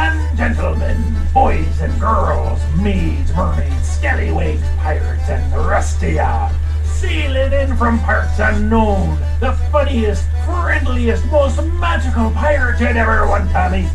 and gentlemen, boys and girls, maids, mermaids, scallywags, pirates, and the rest of ya, sailing in from parts unknown, the funniest, friendliest, most magical pirate you'd ever want to meet,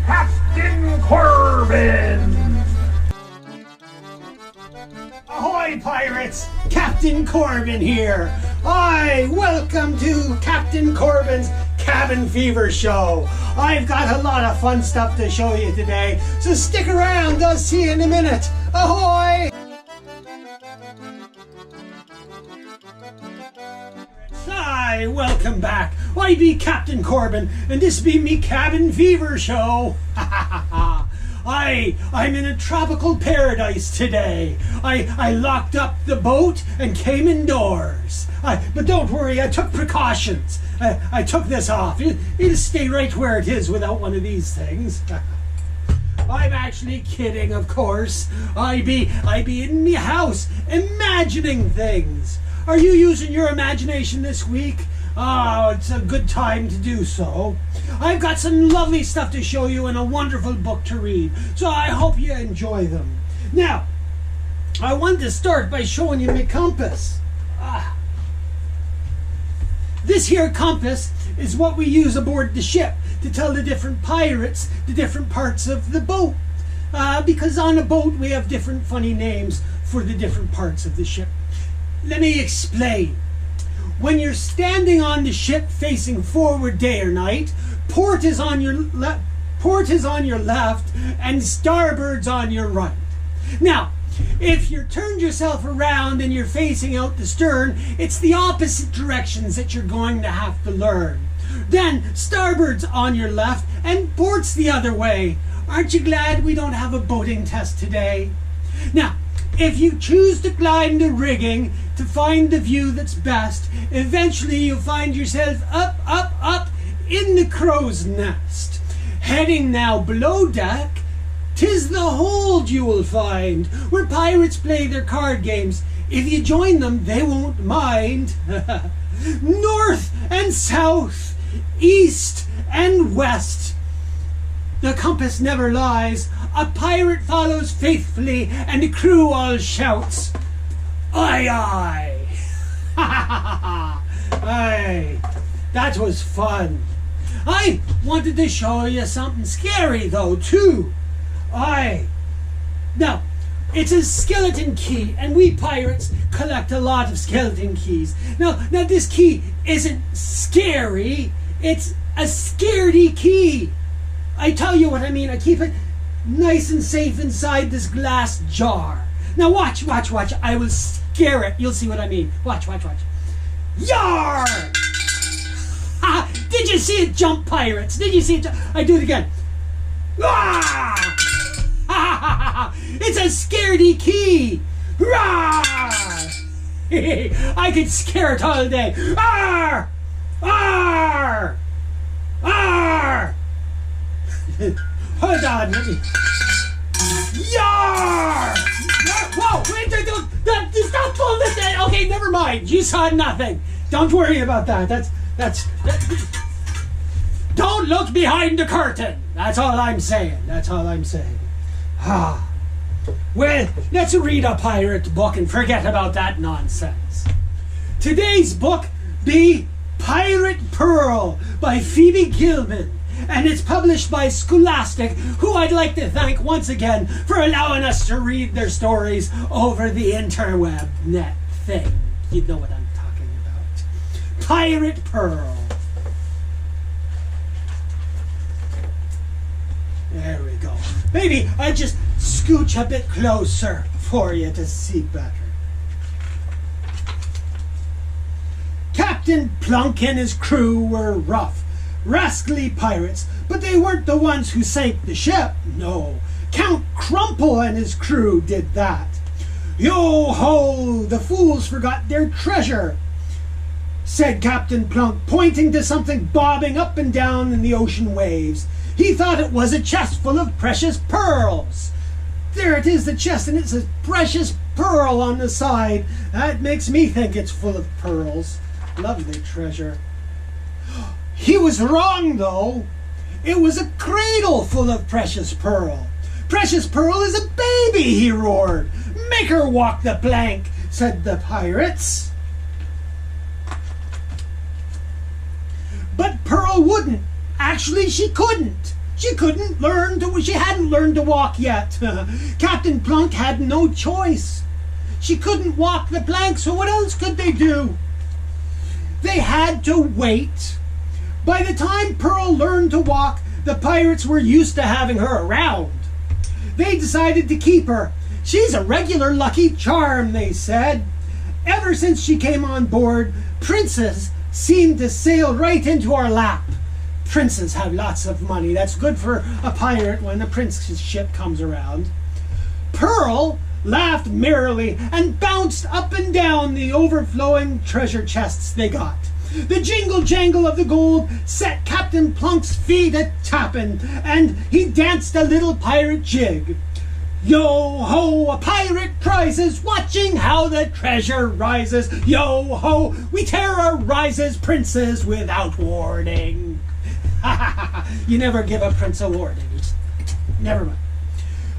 Captain Corbin! Ahoy, pirates! Captain Corbin here! Welcome to Captain Corbin's Cabin Fever Show. I've got a lot of fun stuff to show you today, so stick around. I'll see you in a minute. Ahoy! Hi, welcome back. I be Captain Corbin, and this be me Cabin Fever Show. I'm in a tropical paradise today. I locked up the boat and came indoors. But don't worry, I took precautions. I took this off. It'll stay right where it is without one of these things. I'm actually kidding, of course. I be in me house imagining things. Are you using your imagination this week? Oh, it's a good time to do so. I've got some lovely stuff to show you and a wonderful book to read, so I hope you enjoy them. Now, I wanted to start by showing you my compass. This here compass is what we use aboard the ship to tell the different pirates the different parts of the boat. Because on a boat we have different funny names for the different parts of the ship. Let me explain. When you're standing on the ship facing forward day or night, port is on your left and starboard's on your right. Now, if you turned yourself around and you're facing out the stern, it's the opposite directions that you're going to have to learn. Then starboard's on your left and port's the other way. Aren't you glad we don't have a boating test today? Now, if you choose to climb the rigging to find the view that's best, eventually you'll find yourself up in the crow's nest. Heading now below deck, 'tis the hold you will find, where pirates play their card games. If you join them, they won't mind. North and south, east and west, the compass never lies. A pirate follows faithfully, and the crew all shouts, "Aye, aye!" Aye, that was fun. I wanted to show you something scary, though, too. Aye. Now, it's a skeleton key, and we pirates collect a lot of skeleton keys. Now this key isn't scary. It's a scaredy key. I tell you what I mean. I keep it nice and safe inside this glass jar. Now watch. I will scare it. You'll see what I mean. Watch. Yar! Ha! Did you see it jump, pirates? Did you see it jump? I do it again. Ah! It's a scaredy key. Rawr! I could scare it all day. Arr! Arr! Arr! Hold on, let me. Yar! Whoa! Wait! Stop pulling this thing. Okay, never mind. You saw nothing. Don't worry about that. That's. Don't look behind the curtain. That's all I'm saying. Well, let's read a pirate book and forget about that nonsense. Today's book be Pirate Pearl by Phoebe Gilman. And it's published by Scholastic, who I'd like to thank once again for allowing us to read their stories over the interweb net thing. You know what I'm talking about. Pirate Pearl. There we go. Maybe I just scooch a bit closer for you to see better. Captain Plunk and his crew were rough, rascally pirates, but they weren't the ones who sank the ship. No, Count Crumple and his crew did that. Yo-ho, the fools forgot their treasure, said Captain Plunk, pointing to something bobbing up and down in the ocean waves. He thought it was a chest full of precious pearls. There it is, the chest, and it's a precious pearl on the side. That makes me think it's full of pearls. Lovely treasure. He was wrong, though. It was a cradle full of Precious Pearl. Precious Pearl is a baby, he roared. Make her walk the plank, said the pirates. But Pearl wouldn't. Actually, she couldn't. She hadn't learned to walk yet. Captain Plunk had no choice. She couldn't walk the plank, so what else could they do? They had to wait. By the time Pearl learned to walk, the pirates were used to having her around. They decided to keep her. She's a regular lucky charm, they said. Ever since she came on board, princes seemed to sail right into our lap. Princes have lots of money. That's good for a pirate when a prince's ship comes around. Pearl laughed merrily and bounced up and down the overflowing treasure chests they got. The jingle-jangle of the gold set Captain Plunk's feet a-tappin', and he danced a little pirate jig. Yo-ho, a pirate prizes, watching how the treasure rises. Yo-ho, we terrorizes princes without warning. You never give a prince a warning. Never mind.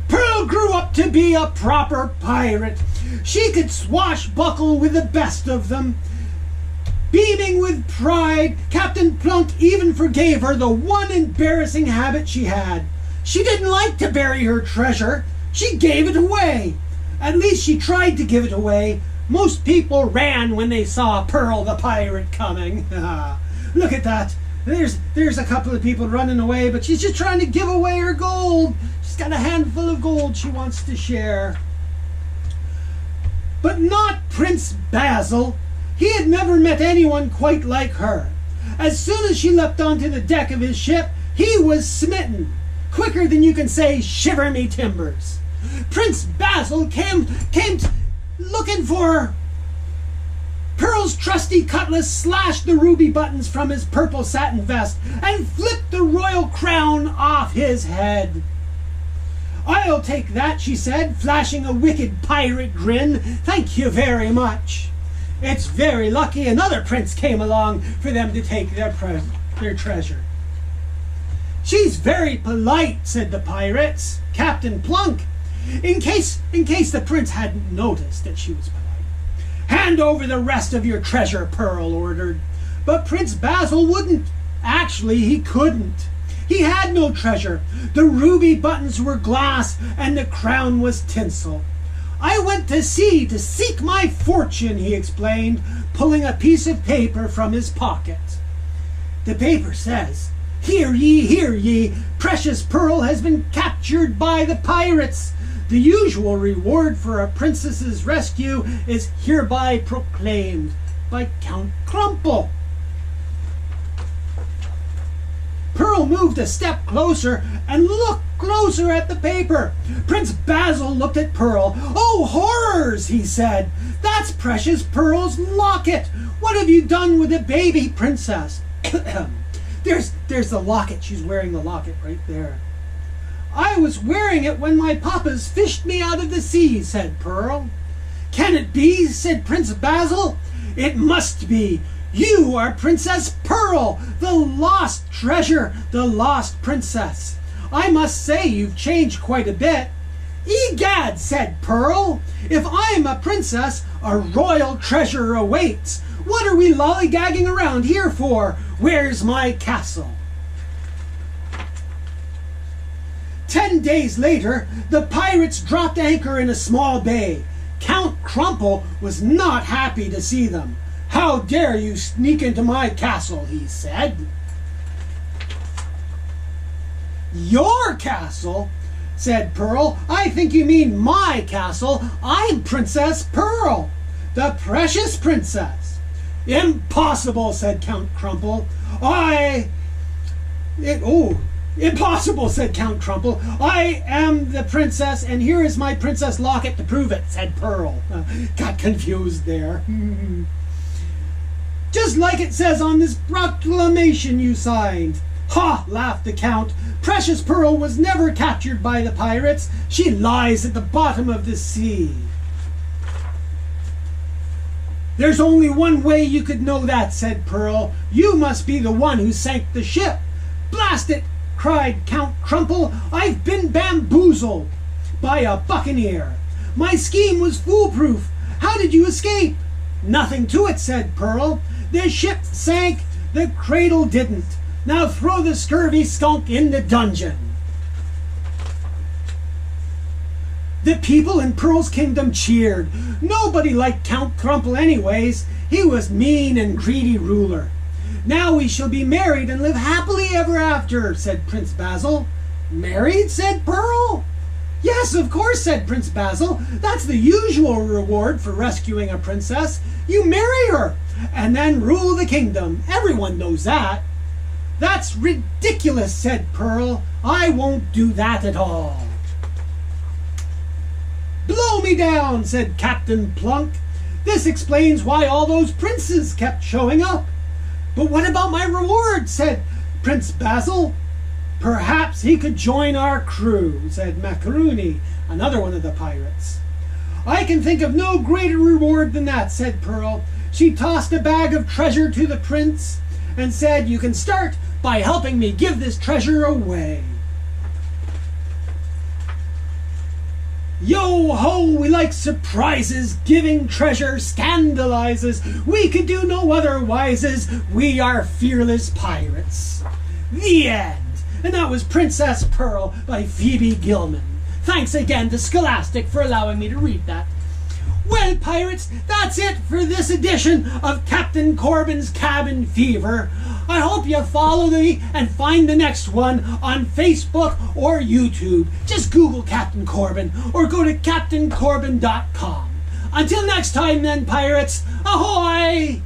Pearl grew up to be a proper pirate. She could swashbuckle with the best of them. Beaming with pride, Captain Plunk even forgave her the one embarrassing habit she had. She didn't like to bury her treasure. She gave it away. At least she tried to give it away. Most people ran when they saw Pearl the pirate coming. Look at that. There's a couple of people running away, but she's just trying to give away her gold. She's got a handful of gold she wants to share. But not Prince Basil. He had never met anyone quite like her. As soon as she leapt onto the deck of his ship, he was smitten. Quicker than you can say, shiver me timbers. Prince Basil came looking for her. Pearl's trusty cutlass slashed the ruby buttons from his purple satin vest and flipped the royal crown off his head. I'll take that, she said, flashing a wicked pirate grin. Thank you very much. It's very lucky another prince came along for them to take their treasure. She's very polite, said the pirates. Captain Plunk, in case the prince hadn't noticed that she was polite. Hand over the rest of your treasure, Pearl ordered. But Prince Basil wouldn't. Actually, he couldn't. He had no treasure. The ruby buttons were glass and the crown was tinsel. I went to sea to seek my fortune, he explained, pulling a piece of paper from his pocket. The paper says, hear ye, Precious Pearl has been captured by the pirates. The usual reward for a princess's rescue is hereby proclaimed by Count Crumple. Pearl moved a step closer and looked closer at the paper. Prince Basil looked at Pearl. Oh, horrors, he said. That's Precious Pearl's locket. What have you done with the baby princess? There's the locket. She's wearing the locket right there. I was wearing it when my papas fished me out of the sea, said Pearl. Can it be, said Prince Basil. It must be. You are Princess Pearl, the lost treasure, the lost princess. I must say you've changed quite a bit. Egad, said Pearl, if I'm a princess, a royal treasure awaits. What are we lollygagging around here for? Where's my castle? 10 days later, the pirates dropped anchor in a small bay. Count Crumple was not happy to see them. How dare you sneak into my castle, he said. Your castle? Said Pearl. I think you mean my castle. I'm Princess Pearl, the precious princess. Impossible, said Count Crumple. Impossible, said Count Crumple. I am the princess, and here is my princess locket to prove it, said Pearl. Got confused there. Just like it says on this proclamation you signed. Ha! Laughed the Count. Precious Pearl was never captured by the pirates. She lies at the bottom of the sea. There's only one way you could know that, said Pearl. You must be the one who sank the ship. Blast it! cried Count Crumple. "I've been bamboozled by a buccaneer. My scheme was foolproof. How did you escape?" "Nothing to it," said Pearl. "The ship sank, the cradle didn't. Now throw the scurvy skunk in the dungeon." The people in Pearl's kingdom cheered. Nobody liked Count Crumple anyways. He was mean and greedy ruler. "Now we shall be married and live happily ever after," said Prince Basil. "Married?" said Pearl. "Yes, of course," said Prince Basil. "That's the usual reward for rescuing a princess. You marry her and then rule the kingdom. Everyone knows that." "That's ridiculous," said Pearl. "I won't do that at all." "Blow me down," said Captain Plunk. "This explains why all those princes kept showing up." "But what about my reward?" said Prince Basil. "Perhaps he could join our crew," said Macaroni, another one of the pirates. "I can think of no greater reward than that," said Pearl. She tossed a bag of treasure to the prince and said, "You can start by helping me give this treasure away." Yo ho, we like surprises, giving treasure scandalizes. We could do no otherwises, we are fearless pirates. The end. And that was Princess Pearl by Phoebe Gilman. Thanks again to Scholastic for allowing me to read that. Well, pirates, that's it for this edition of Captain Corbin's Cabin Fever. I hope you follow me and find the next one on Facebook or YouTube. Just Google Captain Corbin or go to CaptainCorbin.com. Until next time then, pirates, ahoy!